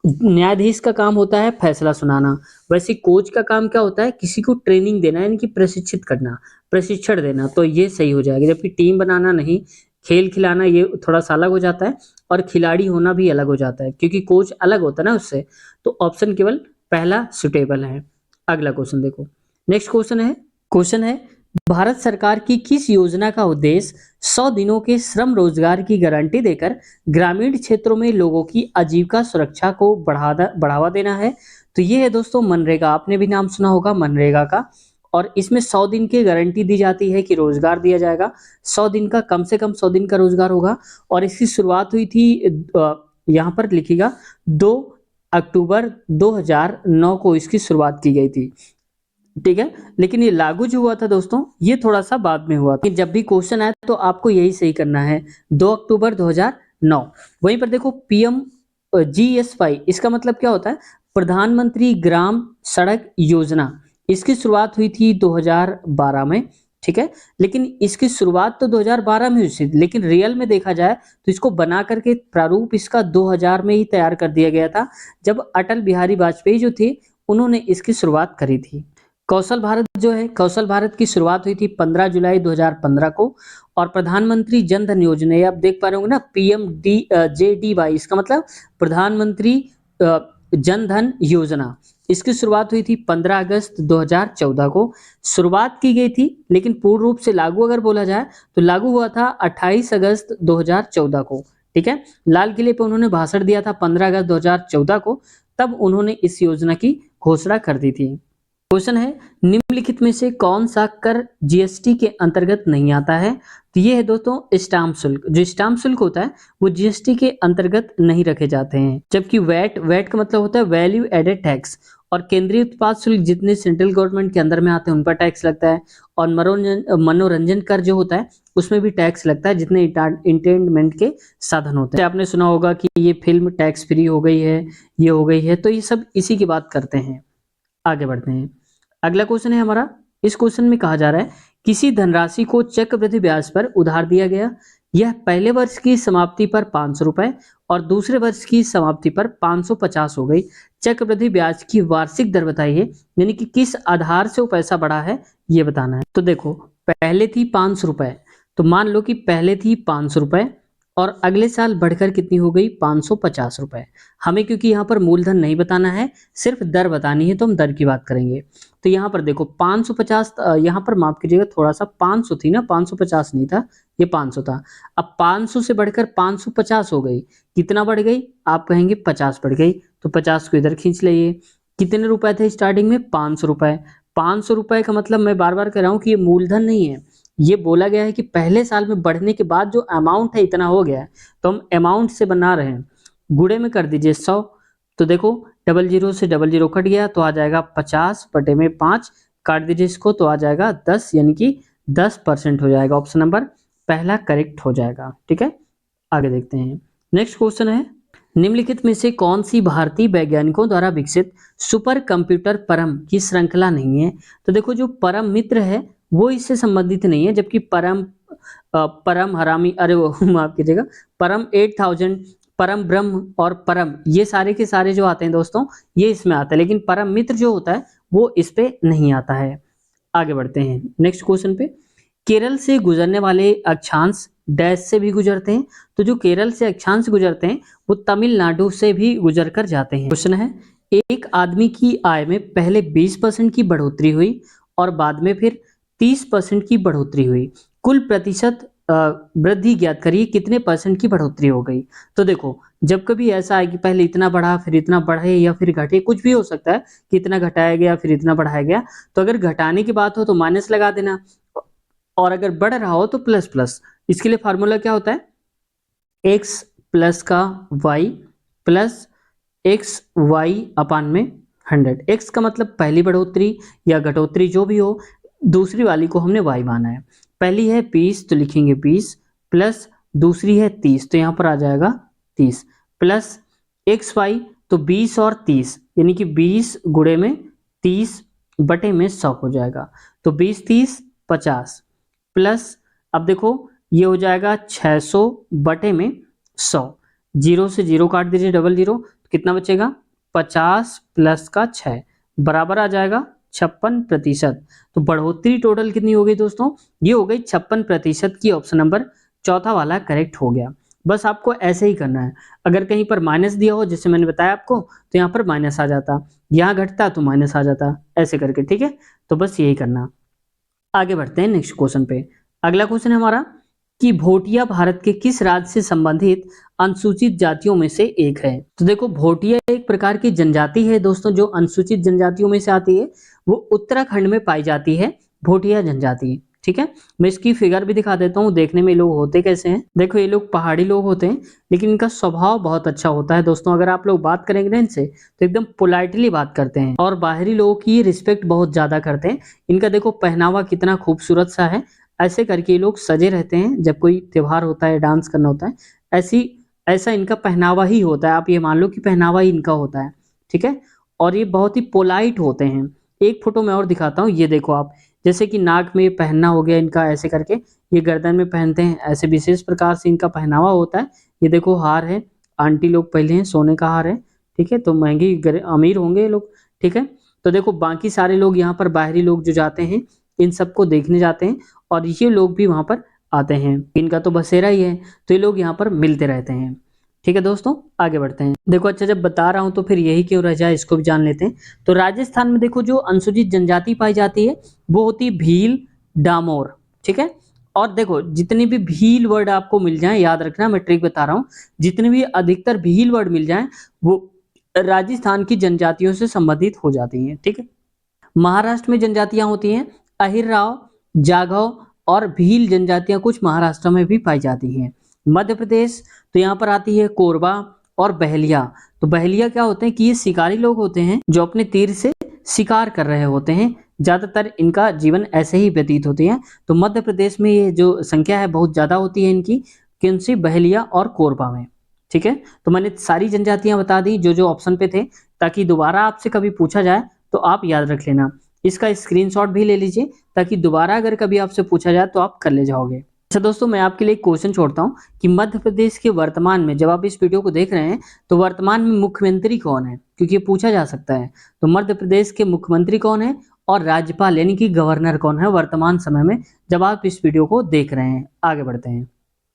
Speaker 1: न्यायाधीश का काम होता है फैसला सुनाना, वैसे कोच का काम क्या होता है, किसी को ट्रेनिंग देना, यानी कि प्रशिक्षित करना, प्रशिक्षण देना, तो ये सही हो जाएगा। जबकि टीम बनाना नहीं, खेल खिलाना ये थोड़ा सा अलग हो जाता है, और खिलाड़ी होना भी अलग हो जाता है, क्योंकि कोच अलग होता है ना उससे। तो ऑप्शन केवल पहला सुटेबल है। अगला क्वेश्चन देखो, नेक्स्ट क्वेश्चन है, भारत सरकार की किस योजना का उद्देश्य 100 दिनों के श्रम रोजगार की गारंटी देकर ग्रामीण क्षेत्रों में लोगों की आजीविका सुरक्षा को बढ़ावा देना है। तो ये है दोस्तों मनरेगा, आपने भी नाम सुना होगा मनरेगा का। और इसमें 100 दिन की गारंटी दी जाती है कि रोजगार दिया जाएगा, 100 दिन का, कम से कम 100 दिन का रोजगार होगा। और इसकी शुरुआत हुई थी, यहाँ पर लिखिएगा 2 अक्टूबर 2009 को इसकी शुरुआत की गई थी, ठीक है। लेकिन ये लागू जो हुआ था दोस्तों, ये थोड़ा सा बाद में हुआ था। जब भी क्वेश्चन आए तो आपको यही सही करना है, 2 अक्टूबर 2009। वहीं पर देखो, पीएम GSY, इसका मतलब क्या होता है, प्रधानमंत्री ग्राम सड़क योजना। इसकी शुरुआत हुई थी 2012 में, ठीक है। लेकिन इसकी शुरुआत तो 2012 में हुई थी, लेकिन रियल में देखा जाए तो इसको बना करके प्रारूप इसका 2000 में ही तैयार कर दिया गया था, जब अटल बिहारी वाजपेयी जो थे उन्होंने इसकी शुरुआत करी थी। कौशल भारत जो है, कौशल भारत की शुरुआत हुई थी 15 जुलाई 2015 को, और प्रधानमंत्री जन धन योजना, ये आप देख पा रहे होंगे ना, PMJDY, इसका मतलब प्रधानमंत्री जन धन योजना, इसकी शुरुआत हुई थी 15 अगस्त 2014 को। शुरुआत की गई थी, लेकिन पूर्ण रूप से लागू अगर बोला जाए तो लागू हुआ था 28 अगस्त 2014 को, ठीक है। लाल किले पे उन्होंने भाषण दिया था 15 अगस्त 2014 को, तब उन्होंने इस योजना की घोषणा कर दी थी। क्वेश्चन है, निम्नलिखित में से कौन सा कर जीएसटी के अंतर्गत नहीं आता है? तो ये है दोस्तों स्टाम्प शुल्क। जो स्टाम्प शुल्क होता है वो जीएसटी के अंतर्गत नहीं रखे जाते हैं, जबकि वैट का मतलब होता है वैल्यू एडेड टैक्स, और केंद्रीय उत्पाद शुल्क जितने सेंट्रल गवर्नमेंट के अंदर में आते हैं उन पर टैक्स लगता है, और मनोरंजन कर जो होता है उसमें भी टैक्स लगता है, जितने इंटरटेनमेंट के साधन होते हैं। आपने सुना होगा कि ये फिल्म टैक्स फ्री हो गई है, ये हो गई है, तो ये सब इसी की बात करते हैं। आगे बढ़ते हैं। अगला क्वेश्चन है हमारा, इस क्वेश्चन में कहा जा रहा है किसी धनराशि को चक्रवृद्धि ब्याज पर उधार दिया गया, यह पहले वर्ष की समाप्ति पर 500 रुपए और दूसरे वर्ष की समाप्ति पर 550 हो गई। चक्रवृद्धि ब्याज की वार्षिक दर बताइए, यानी कि किस आधार से वो पैसा बढ़ा है ये बताना है। तो देखो, पहले थी 500 रुपए, तो मान लो कि पहले थी 500 रुपए और अगले साल बढ़कर कितनी हो गई 550 रुपए। हमें क्योंकि यहाँ पर मूलधन नहीं बताना है, सिर्फ दर बतानी है, तो हम दर की बात करेंगे। तो यहाँ पर देखो 550, यहाँ पर माफ कीजिएगा थोड़ा सा, 500 थी ना, 550 नहीं था, ये 500 था। अब 500 से बढ़कर 550 हो गई, कितना बढ़ गई आप कहेंगे 50 बढ़ गई, तो 50 को इधर खींच लिए। कितने रुपए थे स्टार्टिंग में 500 रुपए। 500 रुपए का मतलब मैं बार बार कह रहा हूँ कि ये मूलधन नहीं है, ये बोला गया है कि पहले साल में बढ़ने के बाद जो अमाउंट है इतना हो गया है, तो हम अमाउंट से बना रहे हैं। गुणे में कर दीजिए 100, तो देखो डबल जीरो से डबल जीरो कट गया तो आ जाएगा 50 बटे में 5, काट दीजिए इसको तो आ जाएगा 10, यानी कि 10% हो जाएगा। ऑप्शन नंबर पहला करेक्ट हो जाएगा, ठीक है। आगे देखते हैं। नेक्स्ट क्वेश्चन है, निम्नलिखित में से कौन सी भारतीय वैज्ञानिकों द्वारा विकसित सुपर कंप्यूटर परम की श्रृंखला नहीं है? तो देखो, जो परम मित्र है वो इससे संबंधित नहीं है, जबकि परम हरामी, अरे वो माफ कीजिएगा, परम 8000, परम ब्रह्म और परम, ये सारे के सारे जो आते हैं दोस्तों ये इसमें आता है, लेकिन परम मित्र जो होता है वो इस पे नहीं आता है। आगे बढ़ते हैं नेक्स्ट क्वेश्चन पे। केरल से गुजरने वाले अक्षांश डैश से भी गुजरते हैं, तो जो केरल से अक्षांश गुजरते हैं वो तमिलनाडु से भी गुजर कर जाते हैं। क्वेश्चन है, एक आदमी की आय में पहले 20% की बढ़ोतरी हुई और बाद में फिर 30% की बढ़ोतरी हुई, कुल प्रतिशत वृद्धि ज्ञात करिए, कितने परसेंट की बढ़ोतरी हो गई? तो देखो, जब कभी ऐसा है कि पहले इतना बढ़ा फिर इतना बढ़े या फिर घटे, कुछ भी हो सकता है कि इतना घटाया गया फिर इतना बढ़ाया गया, तो अगर घटाने की बात हो तो माइनस लगा देना, और अगर बढ़ रहा हो तो प्लस प्लस। इसके लिए फार्मूला क्या होता है, x प्लस का y प्लस एक्स वाई अपान में 100। x का मतलब पहली बढ़ोतरी या घटोतरी जो भी हो, दूसरी वाली को हमने y माना है। पहली है 20 तो लिखेंगे 20 प्लस दूसरी है 30, तो यहाँ पर आ जाएगा 30 प्लस एक्स वाई, तो 20 और 30 यानी कि 20 गुणे में 30 बटे में 100 हो जाएगा, तो 20 30 50 प्लस, अब देखो ये हो जाएगा 600 बटे में 100, जीरो से जीरो काट दीजिए डबल जीरो, तो कितना बचेगा 50 प्लस का 6 बराबर आ जाएगा 56%। तो बढ़ोतरी टोटल कितनी हो गई दोस्तों, ये हो गई 56% की। ऑप्शन नंबर चौथा वाला करेक्ट हो गया। बस आपको ऐसे ही करना है, अगर कहीं पर माइनस दिया हो जैसे मैंने बताया आपको, तो यहाँ पर माइनस आ जाता, यहाँ घटता तो माइनस आ जाता, ऐसे करके, ठीक है। तो बस यही करना। आगे बढ़ते हैं नेक्स्ट क्वेश्चन पे। अगला क्वेश्चन है हमारा कि भोटिया भारत के किस राज्य से संबंधित अनुसूचित जातियों में से एक है? तो देखो, भोटिया एक प्रकार की जनजाति है दोस्तों जो अनुसूचित जनजातियों में से आती है, वो उत्तराखंड में पाई जाती है भोटिया जनजाति, ठीक है। मैं इसकी फिगर भी दिखा देता हूँ, देखने में लोग होते कैसे हैं। देखो, ये लोग पहाड़ी लोग होते हैं, लेकिन इनका स्वभाव बहुत अच्छा होता है दोस्तों। अगर आप लोग बात करेंगे ना इनसे तो एकदम पोलाइटली बात करते हैं और बाहरी लोगों की रिस्पेक्ट बहुत ज्यादा करते हैं। इनका देखो पहनावा कितना खूबसूरत सा है, ऐसे करके ये लोग सजे रहते हैं, जब कोई त्योहार होता है डांस करना होता है, ऐसा इनका पहनावा ही होता है। आप ये मान लो कि पहनावा ही इनका होता है, ठीक है। और ये बहुत ही पोलाइट होते हैं, एक फोटो मैं और दिखाता हूँ, ये देखो आप, जैसे कि नाक में पहनना हो गया इनका ऐसे करके, ये गर्दन में पहनते हैं, ऐसे विशेष प्रकार से इनका पहनावा होता है। ये देखो हार है, आंटी लोग पहले हैं, सोने का हार है, ठीक है, तो महंगी अमीर होंगे ये लोग, ठीक है। तो देखो बाकी सारे लोग यहाँ पर, बाहरी लोग जो जाते हैं इन सबको देखने जाते हैं, और ये लोग भी वहाँ पर आते हैं, इनका तो बसेरा ही है, तो ये लोग यहाँ पर मिलते रहते हैं। ठीक है दोस्तों, आगे बढ़ते हैं। देखो अच्छा, जब बता रहा हूँ तो फिर यही क्यों रह जाए, इसको भी जान लेते हैं। तो राजस्थान में देखो जो अनुसूचित जनजाति पाई जाती है वो होती है भील, डामोर, ठीक है। और देखो जितनी भी भील वर्ड आपको मिल जाए, याद रखना मैं ट्रिक बता रहा हूँ, जितने भी अधिकतर भील वर्ड मिल जाए वो राजस्थान की जनजातियों से संबंधित हो जाती हैं, ठीक है। महाराष्ट्र में जनजातियां होती हैं अहिरराव, जाघव और भील जनजातियां कुछ महाराष्ट्र में भी पाई जाती हैं। मध्य प्रदेश, तो यहाँ पर आती है कोरबा और बहलिया। तो बहलिया क्या होते हैं कि ये शिकारी लोग होते हैं जो अपने तीर से शिकार कर रहे होते हैं, ज्यादातर इनका जीवन ऐसे ही व्यतीत होती है। तो मध्य प्रदेश में ये जो संख्या है बहुत ज्यादा होती है इनकी, किनसी, बहलिया और कोरबा में, ठीक है। तो मैंने सारी जनजातियां बता दी जो जो ऑप्शन पे थे, ताकि दोबारा आपसे कभी पूछा जाए तो आप याद रख लेना। इसका स्क्रीनशॉट भी ले लीजिए ताकि दोबारा अगर कभी आपसे पूछा जाए तो आप कर ले जाओगे। अच्छा दोस्तों, मैं आपके लिए एक क्वेश्चन छोड़ता हूँ कि मध्य प्रदेश के वर्तमान में, जब आप इस वीडियो को देख रहे हैं तो वर्तमान में मुख्यमंत्री कौन है, क्योंकि ये पूछा जा सकता है। तो मध्य प्रदेश के मुख्यमंत्री कौन है और राज्यपाल यानी कि गवर्नर कौन है वर्तमान समय में, जब आप इस वीडियो को देख रहे हैं। आगे बढ़ते हैं।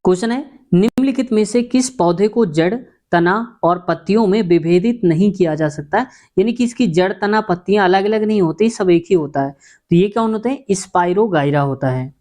Speaker 1: क्वेश्चन है, निम्नलिखित में से किस पौधे को जड़, तना और पत्तियों में विभेदित नहीं किया जा सकता है, यानी कि इसकी जड़, तना, पत्तियां अलग अलग नहीं होती, सब एक ही होता है। तो ये कौन होते हैं, स्पाइरोगाइरा होता है।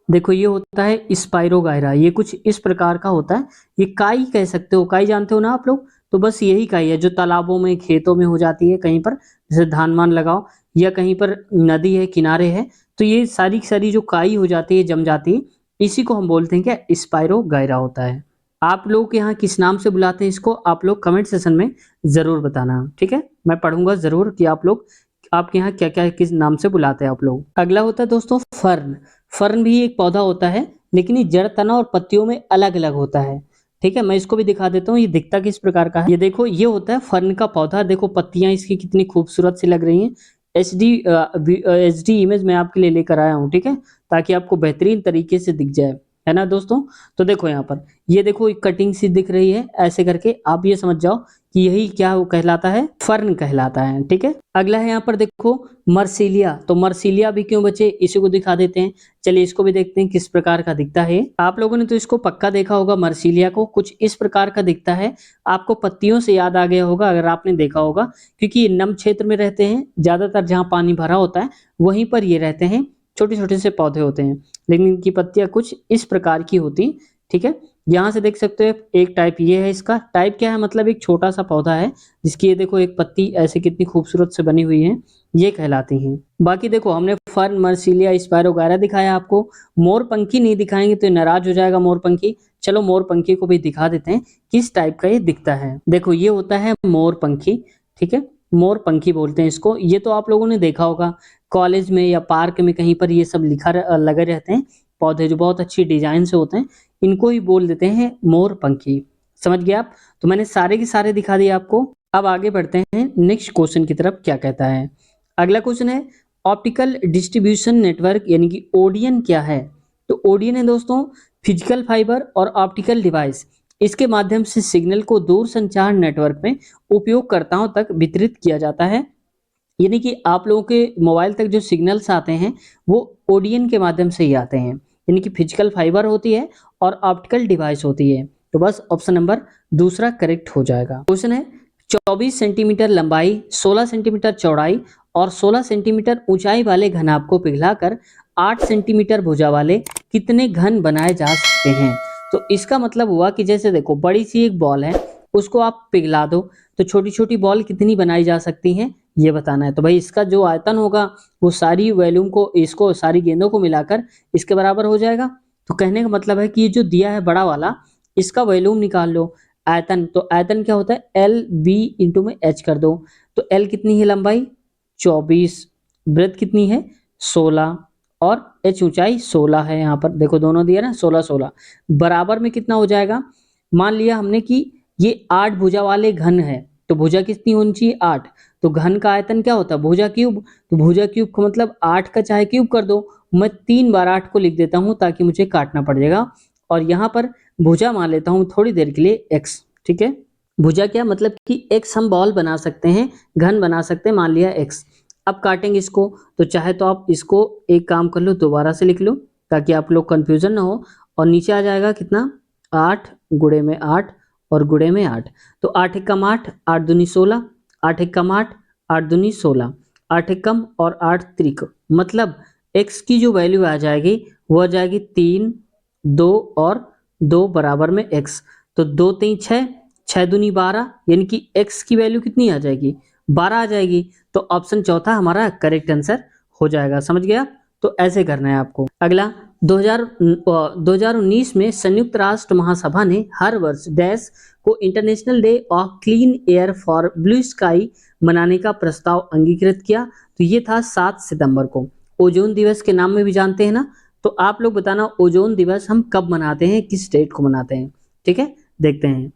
Speaker 1: देखो ये होता है स्पाइरोगाइरा, ये कुछ इस प्रकार का होता है, ये काई कह सकते हो, काई जानते हो ना आप लोग, तो बस यही काई है जो तालाबों में, खेतों में हो जाती है कहीं पर, जैसे धान मान लगाओ या कहीं पर नदी है, किनारे है, तो ये सारी सारी जो काई हो जाती है, जम जाती है, इसी को हम बोलते हैं क्या, स्पाइरोगाइरा होता है। आप लोग के यहाँ किस नाम से बुलाते हैं इसको, आप लोग कमेंट सेशन में जरूर बताना, ठीक है। मैं पढ़ूंगा जरूर कि आप लोग, आपके यहाँ क्या क्या किस नाम से बुलाते हैं आप लोग। अगला होता है दोस्तों फर्न। फर्न भी एक पौधा होता है, लेकिन ये जड़, तना और पत्तियों में अलग अलग होता है, ठीक है। मैं इसको भी दिखा देता हूँ, ये दिखता किस प्रकार का है। ये देखो, ये होता है फर्न का पौधा, देखो पत्तियां इसकी कितनी खूबसूरत सी लग रही हैं। एच डी इमेज मैं आपके लिए लेकर आया हूँ, ठीक है, ताकि आपको बेहतरीन तरीके से दिख जाए, है ना दोस्तों। तो देखो यहाँ पर, ये देखो एक कटिंग सी दिख रही है, ऐसे करके आप ये समझ जाओ कि यही क्या वो कहलाता है, फर्न कहलाता है, ठीक है। अगला है यहाँ पर देखो मर्सिलिया। तो मर्सिलिया भी क्यों बचे, इसी को दिखा देते हैं। चलिए इसको भी देखते हैं किस प्रकार का दिखता है। आप लोगों ने तो इसको पक्का देखा होगा, मर्सिलिया को कुछ इस प्रकार का दिखता है। आपको पत्तियों से याद आ गया होगा अगर आपने देखा होगा, क्योंकि ये नम क्षेत्र में रहते हैं, ज्यादातर जहाँ पानी भरा होता है वहीं पर ये रहते हैं। छोटे छोटे से पौधे होते हैं, लेकिन इनकी पत्तियां कुछ इस प्रकार की होती, ठीक है। यहाँ से देख सकते हो एक टाइप ये है, इसका टाइप क्या है, मतलब एक छोटा सा पौधा है जिसकी ये देखो एक पत्ती ऐसे कितनी खूबसूरत से बनी हुई है, ये कहलाती हैं। बाकी देखो हमने फर्न, मर्सिलिया, स्पाइरोगाइरा दिखाया आपको, मोरपंखी नहीं दिखाएंगे तो नाराज हो जाएगा मोरपंखी। चलो मोरपंखी को भी दिखा देते हैं किस टाइप का ये दिखता है। देखो ये होता है मोरपंखी, ठीक है, मोरपंखी बोलते हैं इसको। ये तो आप लोगों ने देखा होगा कॉलेज में या पार्क में कहीं पर, ये सब लगे रहते हैं पौधे जो बहुत अच्छी डिजाइन से होते हैं, इनको ही बोल देते हैं मोरपंखी। समझ गए आप। तो मैंने सारे के सारे दिखा दिए आपको। अब आगे बढ़ते हैं नेक्स्ट क्वेश्चन की तरफ, क्या कहता है। अगला क्वेश्चन है ऑप्टिकल डिस्ट्रीब्यूशन नेटवर्क यानी कि ओडीएन क्या है। तो ओडीएन है दोस्तों फिजिकल फाइबर और ऑप्टिकल डिवाइस, इसके माध्यम से सिग्नल को दूर संचार नेटवर्क में उपयोगकर्ताओं तक वितरित किया जाता है। यानी कि आप लोगों के मोबाइल तक जो सिग्नल्स आते हैं वो ओडीएन के माध्यम से ही आते हैं, यानी कि फिजिकल फाइबर होती है और ऑप्टिकल डिवाइस होती है। तो बस ऑप्शन नंबर दूसरा करेक्ट हो जाएगा। क्वेश्चन है 24 सेंटीमीटर लंबाई, 16 सेंटीमीटर चौड़ाई और 16 सेंटीमीटर ऊंचाई वाले घनाभ को पिघलाकर 8 सेंटीमीटर भुजा वाले कितने घन बनाए जा सकते हैं। तो इसका मतलब हुआ कि जैसे देखो बड़ी सी एक बॉल है, उसको आप पिघला दो तो छोटी छोटी बॉल कितनी बनाई जा सकती हैं, ये बताना है। तो भाई इसका जो आयतन होगा वो सारी वॉल्यूम को, इसको सारी गेंदों को मिलाकर इसके बराबर हो जाएगा। तो कहने का मतलब है कि ये जो दिया है बड़ा वाला, इसका वॉल्यूम निकाल लो, आयतन। तो आयतन क्या होता है, एल बी इंटू में एच कर दो। तो एल कितनी है लंबाई 24, ब्रेथ कितनी है 16 और एच ऊंचाई 16 है। यहाँ पर देखो दोनों दिया ना 16 16, बराबर में कितना हो जाएगा। मान लिया हमने कि ये 8 भुजा वाले घन है, तो भुजा कितनी होनी चाहिए 8। तो घन का आयतन क्या होता है भुजा क्यूब, तो भुजा क्यूब का मतलब 8 का चाहे क्यूब कर दो, मैं 3 बार 8 को लिख देता हूँ ताकि मुझे काटना पड़ जाएगा। और यहाँ पर भुजा मान लेता हूँ थोड़ी देर के लिए x, ठीक है। भुजा क्या मतलब कि x हम बॉल बना सकते हैं, घन बना सकते हैं, मान लिया x। अब काटेंगे इसको, तो चाहे तो आप इसको एक काम कर लो दोबारा से लिख लो ताकि आप लोग कंफ्यूजन ना हो। और नीचे आ जाएगा कितना 8 गुणे में 8 और गुणे में 8। तो 8 एकम 8, 8 दूनी 16, 8 एकम 8, 8 दूनी 16, 8 एकम और 8 त्रिक, मतलब x की जो वैल्यू आ जाएगी वो आ जाएगी 3, 2 और 2 बराबर में x। तो 2 3 6, 6 दूनी 12, यानी कि x की वैल्यू कितनी आ जाएगी 12 आ जाएगी। तो ऑप्शन चौथा हमारा करेक्ट आंसर हो जाएगा, समझ गया। तो ऐसे करना है आपको। अगला 2019 में संयुक्त राष्ट्र महासभा ने हर वर्ष डैश को international day of clean air for blue sky मनाने का प्रस्ताव अंगीकृत किया। तो ये था 7 सितंबर को। ओजोन दिवस के नाम में भी जानते हैं ना, तो आप लोग बताना ओजोन दिवस हम कब मनाते हैं, किस डेट को मनाते हैं, ठीक है। देखते हैं,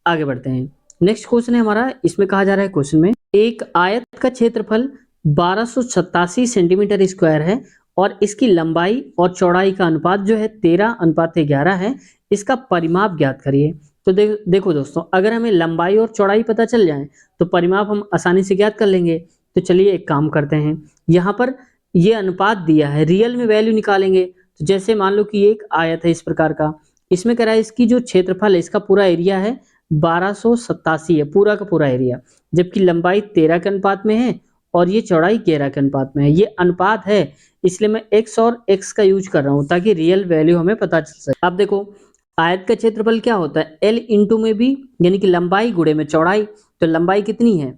Speaker 1: आगे बढ़ते हैं। नेक्स्ट क्वेश्चन है हमारा, इसमें कहा जा रहा है क्वेश्चन में एक आयत का क्षेत्रफल 1287 सेंटीमीटर स्क्वायर है और इसकी लंबाई और चौड़ाई का अनुपात जो है 13:11 है, इसका परिमाप ज्ञात करिए। तो देखो दोस्तों, अगर हमें लंबाई और चौड़ाई पता चल जाए तो परिमाप हम आसानी से ज्ञात कर लेंगे। तो चलिए एक काम करते हैं, यहाँ पर ये अनुपात दिया है, रियल में वैल्यू निकालेंगे। तो जैसे मान लो कि एक आयत है इस प्रकार का, इसमें कह रहा है इसकी जो क्षेत्रफल है, इसका पूरा एरिया है 1287 है, पूरा का पूरा एरिया, जबकि लंबाई 13 के अनुपात में है और ये चौड़ाई 11 के अनुपात में है। ये अनुपात है, इसलिए मैं x और x का यूज कर रहा हूं ताकि रियल वैल्यू हमें पता चल सके। अब देखो, आयत का क्षेत्रफल क्या होता है l इंटू में भी, यानी कि लंबाई गुणे में चौड़ाई। तो लंबाई कितनी है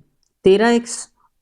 Speaker 1: 13x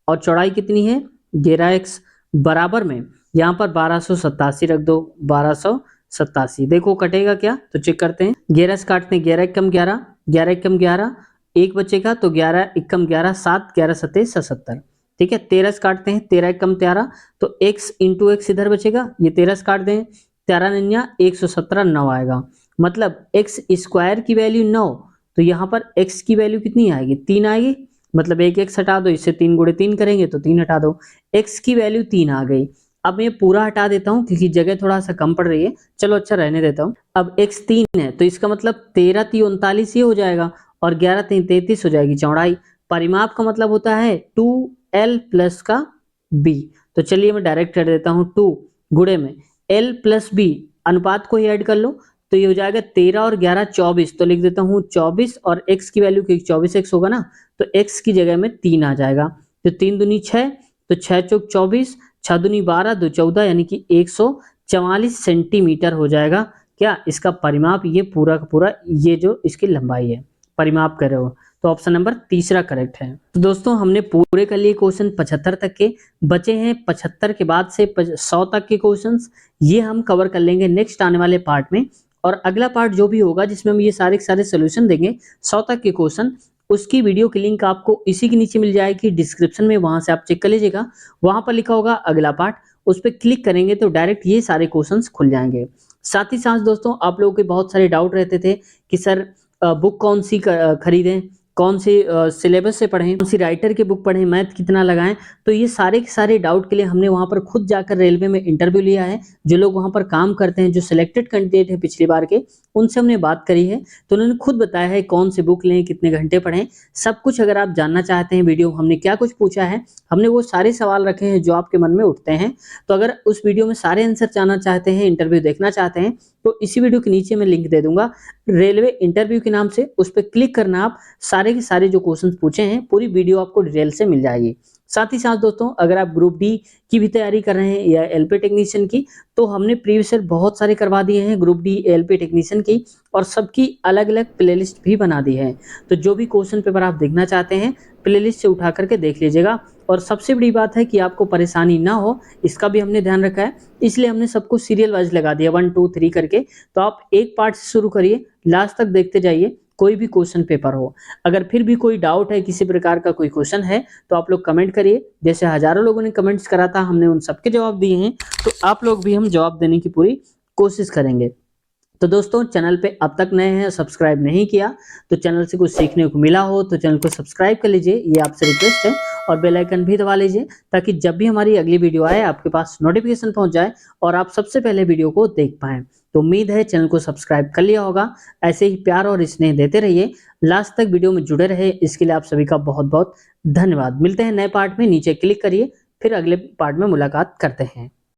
Speaker 1: और चौड़ाई कितनी है 11x, बराबर में यहाँ पर 1287 रख दो, 1287। देखो कटेगा क्या, तो चेक करते हैं। 11 से काटते हैं, 11 एकम 11, 11 एकम 11, एक बचेगा तो 11 एकम 11, 7, 11 सत्ते 77, ठीक है। 13 से काटते हैं, 13 एकम 13, तो x इंटू एक्स इधर बचेगा, ये 13 से काट दें, 13 नन्या 117, 9 आएगा, मतलब x स्क्वायर की वैल्यू 9। तो यहाँ पर x की वैल्यू कितनी आएगी 3 आएगी, मतलब एक x हटा दो, इससे 3 गुणे 3 करेंगे तो 3 हटा दो, x की वैल्यू 3 आ गई। अब मैं पूरा हटा देता हूँ क्योंकि जगह थोड़ा सा कम पड़ रही है, चलो अच्छा रहने देता हूँ। अब x 3 है तो इसका मतलब 13 3 39 ये हो जाएगा और 11 3 33 हो जाएगी चौड़ाई। परिमाप का मतलब होता है 2l प्लस का b। तो चलिए मैं डायरेक्ट कर देता हूँ, 2 गुणे में l प्लस b, अनुपात को ही ऐड कर लो, तो ये हो जाएगा 13 और 11 24, तो लिख देता हूँ 24 और x की वैल्यू 24x होगा ना, तो x की जगह में 3 आ जाएगा। तो 3 दूनी 6, तो 6 चौक 24, 6 दूनी 12, 2 14, यानी कि 144 सेंटीमीटर हो जाएगा क्या इसका परिमाप। ये पूरा का पूरा ये जो इसकी लंबाई है परिमाप कर रहे हो, तो ऑप्शन नंबर तीसरा करेक्ट है। तो दोस्तों हमने पूरे कर लिए क्वेश्चन 75 तक के, बचे हैं 75 के बाद से 100 तक के क्वेश्चंस, ये हम कवर कर लेंगे नेक्स्ट आने वाले पार्ट में। और अगला पार्ट जो भी होगा जिसमें हम ये सारे के सारे सोल्यूशन देंगे 100 तक के क्वेश्चन, उसकी वीडियो की लिंक आपको इसी के नीचे मिल जाएगी डिस्क्रिप्शन में, वहां से आप चेक कर लीजिएगा। वहां पर लिखा होगा अगला पार्ट, उस पर क्लिक करेंगे तो डायरेक्ट ये सारे क्वेश्चंस खुल जाएंगे। साथ ही साथ दोस्तों आप लोगों के बहुत सारे डाउट रहते थे कि सर बुक कौन सी खरीदें, कौन सी सिलेबस से पढ़ें, कौन सी राइटर की बुक पढ़ें, मैथ कितना लगाएं। तो ये सारे के सारे डाउट के लिए हमने वहां पर खुद जाकर रेलवे में इंटरव्यू लिया है। जो लोग वहां पर काम करते हैं, जो सिलेक्टेड कैंडिडेट है पिछली बार के, उनसे हमने बात करी है, तो उन्होंने खुद बताया है कौन सी बुक लें, कितने घंटे पढ़ें, सब कुछ। अगर आप जानना चाहते हैं वीडियो हमने क्या कुछ पूछा है, हमने वो सारे सवाल रखे हैं जो आपके मन में उठते हैं। तो अगर उस वीडियो में सारे आंसर जानना चाहते हैं, इंटरव्यू देखना चाहते हैं, तो इसी वीडियो के नीचे मैं लिंक दे दूंगा रेलवे इंटरव्यू के नाम से, उस पर क्लिक करना, आप सारे के सारे जो क्वेश्चंस पूछे हैं पूरी वीडियो आपको डिटेल से मिल जाएगी। साथ ही साथ दोस्तों अगर आप ग्रुप डी की भी तैयारी कर रहे हैं या एलपी टेक्नीशियन की, तो हमने प्रीवियस ईयर बहुत सारे करवा दिए हैं ग्रुप डी एलपी टेक्नीशियन की, और सबकी अलग अलग प्लेलिस्ट भी बना दी है। तो जो भी क्वेश्चन पेपर आप देखना चाहते हैं प्लेलिस्ट से उठा करके देख लीजिएगा। और सबसे बड़ी बात है कि आपको परेशानी ना हो, इसका भी हमने ध्यान रखा है, इसलिए हमने सबको सीरियल वाइज लगा दिया 1 2 3 करके। तो आप एक पार्ट से शुरू करिए, लास्ट तक देखते जाइए, कोई भी क्वेश्चन पेपर हो। अगर फिर भी कोई डाउट है, किसी प्रकार का कोई क्वेश्चन है, तो आप लोग कमेंट करिए। जैसे हजारों लोगों ने कमेंट्स करा था, हमने उन सबके जवाब दिए हैं, तो आप लोग भी हम जवाब देने की पूरी कोशिश करेंगे। तो दोस्तों चैनल पे अब तक नए हैं, सब्सक्राइब नहीं किया तो चैनल से कुछ सीखने को मिला हो तो चैनल को सब्सक्राइब कर लीजिए, ये आपसे रिक्वेस्ट है। और बेल आइकन भी दबा लीजिए ताकि जब भी हमारी अगली वीडियो आए आपके पास नोटिफिकेशन पहुंच जाए और आप सबसे पहले वीडियो को देख पाएं। तो उम्मीद है चैनल को सब्सक्राइब कर लिया होगा। ऐसे ही प्यार और स्नेह देते रहिए, लास्ट तक वीडियो में जुड़े रहे, इसके लिए आप सभी का बहुत बहुत धन्यवाद। मिलते हैं नए पार्ट में, नीचे क्लिक करिए, फिर अगले पार्ट में मुलाकात करते हैं।